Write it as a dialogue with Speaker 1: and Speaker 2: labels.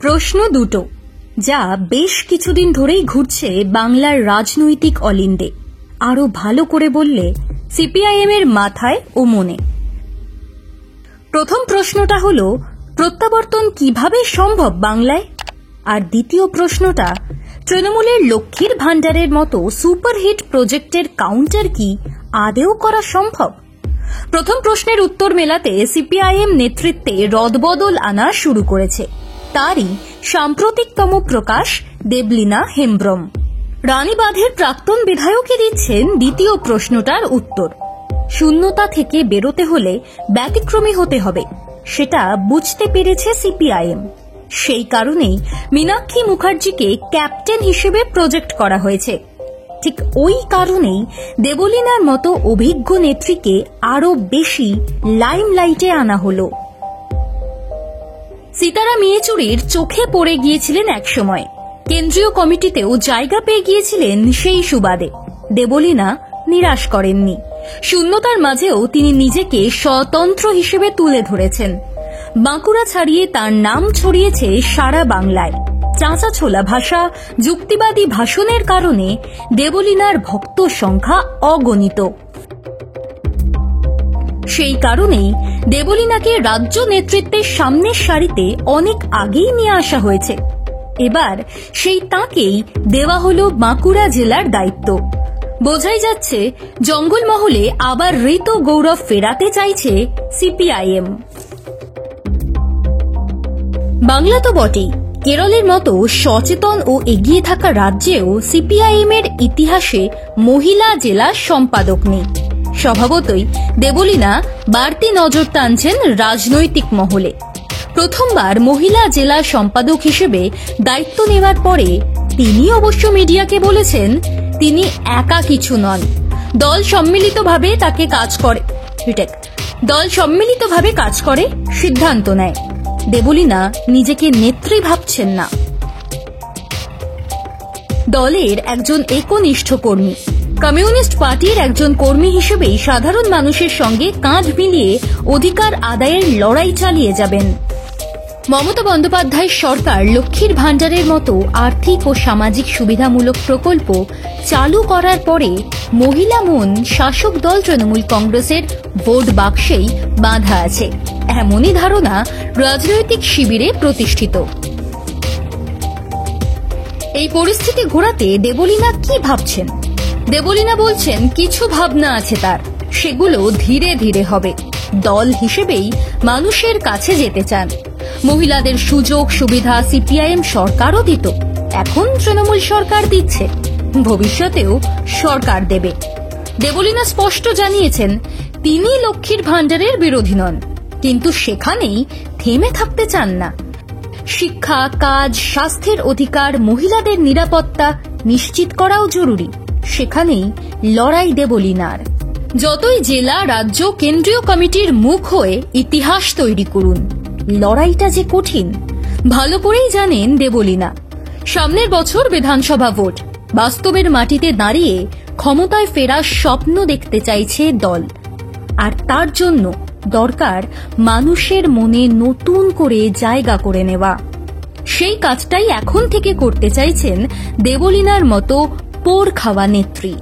Speaker 1: প্রশ্ন দুটো যা বেশ কিছুদিন ধরেই ঘুরছে বাংলার রাজনৈতিক অলিন্দে, আরো ভালো করে বললে সিপিআইএম এর মাথায় ও মনে। প্রথম প্রশ্নটা হলো, প্রত্যাবর্তন কিভাবে সম্ভব বাংলায়? আর দ্বিতীয় প্রশ্নটা, তৃণমূলের লক্ষ্মীর ভাণ্ডারের মতো সুপারহিট প্রজেক্টের কাউন্টার কি আদেও করা সম্ভব? প্রথম প্রশ্নের উত্তর মেলাতে সিপিআইএম নেতৃত্বে রদবদল আনা শুরু করেছে। তারই সাম্প্রতিকতম প্রকাশ দেবলীনা হেমব্রম। রানীবাঁধের প্রাক্তন বিধায়কই দিচ্ছেন দ্বিতীয় প্রশ্নটার উত্তর। শূন্যতা থেকে বেরোতে হলে ব্যতিক্রমী হতে হবে, সেটা বুঝতে পেরেছে সিপিআইএম। সেই কারণেই মীনাক্ষী মুখার্জিকে ক্যাপ্টেন হিসেবে প্রজেক্ট করা হয়েছে। ঠিক ওই কারণেই দেবলীনার মতো অভিজ্ঞ নেত্রীকে আরো বেশি লাইমলাইটে আনা হলো। সীতারাম ইয়েচুরির চোখে পড়ে গিয়েছিলেন একসময়, কেন্দ্রীয় কমিটিতেও জায়গা পেয়ে গিয়েছিলেন সেই সুবাদে। দেবলীনা নিরাশ করেননি। শূন্যতার মাঝেও তিনি নিজেকে স্বতন্ত্র হিসেবে তুলে ধরেছেন। বাঁকুড়া ছাড়িয়ে তার নাম ছড়িয়েছে সারা বাংলায়। চাঁচা ছোলা ভাষা, যুক্তিবাদী ভাষণের কারণে দেবলীনার ভক্ত সংখ্যা অগণিত। সেই কারণেই দেবলীনাকে রাজ্য নেতৃত্বের সামনের সারিতে অনেক আগেই নিয়ে আসা হয়েছে। এবার সেই তাঁকেই দেওয়া হলো বাঁকুড়া জেলার দায়িত্ব। বোঝাই যাচ্ছে জঙ্গলমহলে আবার ঋত গৌরব ফেরাতে চাইছে সিপিআইএম। বাংলা তো বটেই, কেরলের মতো সচেতন ও এগিয়ে থাকা রাজ্যেও সিপিআইএম এর ইতিহাসে মহিলা জেলা সম্পাদক নেই। স্বভাবতই দেবলীনা বাড়তি নজর টানছেন রাজনৈতিক মহলে। প্রথমবার মহিলা জেলা সম্পাদক হিসেবে দায়িত্ব নেওয়ার পরে তিনি অবশ্য মিডিয়াকে বলেছেন তিনি একা কিছু নন, দল সম্মিলিতভাবে কাজ করে সিদ্ধান্ত নেয়। দেবলীনা নিজেকে নেত্রী ভাবছেন না, দলের একজন একনিষ্ঠ কর্মী। কমিউনিস্ট পার্টির একজন কর্মী হিসেবেই সাধারণ মানুষের সঙ্গে কাঁধ মিলিয়ে অধিকার আদায়ের লড়াই চালিয়ে যাবেন। মমতা বন্দ্যোপাধ্যায়ের সরকার লক্ষ্মীর ভাণ্ডারের মতো আর্থিক ও সামাজিক সুবিধামূলক প্রকল্প চালু করার পরে মহিলা মন শাসক দল তৃণমূল কংগ্রেসের ভোট বাক্সেই বাঁধা আছে, এমনই ধারণা রাজনৈতিক শিবিরে প্রতিষ্ঠিত। এই পরিস্থিতি ঘোরাতে দেবলীনা কি ভাবছেন? দেবলীনা বলছেন কিছু ভাবনা আছে তার, সেগুলো ধীরে ধীরে হবে। দল হিসেবেই মানুষের কাছে যেতে চান। মহিলাদের সুযোগ সুবিধা সিপিআইএম সরকারও দিত, এখন তৃণমূল সরকার দিচ্ছে, ভবিষ্যতেও সরকার দেবে। দেবলীনা স্পষ্ট জানিয়েছেন তিনি লক্ষ্মীর ভাণ্ডারের বিরোধী নন, কিন্তু সেখানেই থেমে থাকতে চান না। শিক্ষা, কাজ, স্বাস্থ্যের অধিকার, মহিলাদের নিরাপত্তা নিশ্চিত করাও জরুরি। সেখানেই লড়াই দেবলীনার। যতই জেলা, রাজ্য, কেন্দ্রীয় কমিটির মুখ হয়ে ইতিহাস তৈরি করুন, লড়াইটা যে কঠিন ভালো করেই জানেন দেবলীনা। সামনের বছর বিধানসভা ভোট, বাস্তবের মাটিতে দাঁড়িয়ে ক্ষমতায় ফেরার স্বপ্ন দেখতে চাইছে দল। আর তার জন্য দরকার মানুষের মনে নতুন করে জায়গা করে নেওয়া। সেই কাজটাই এখন থেকে করতে চাইছেন দেবলীনার মতো পোড় খাওয়া নেত্রী।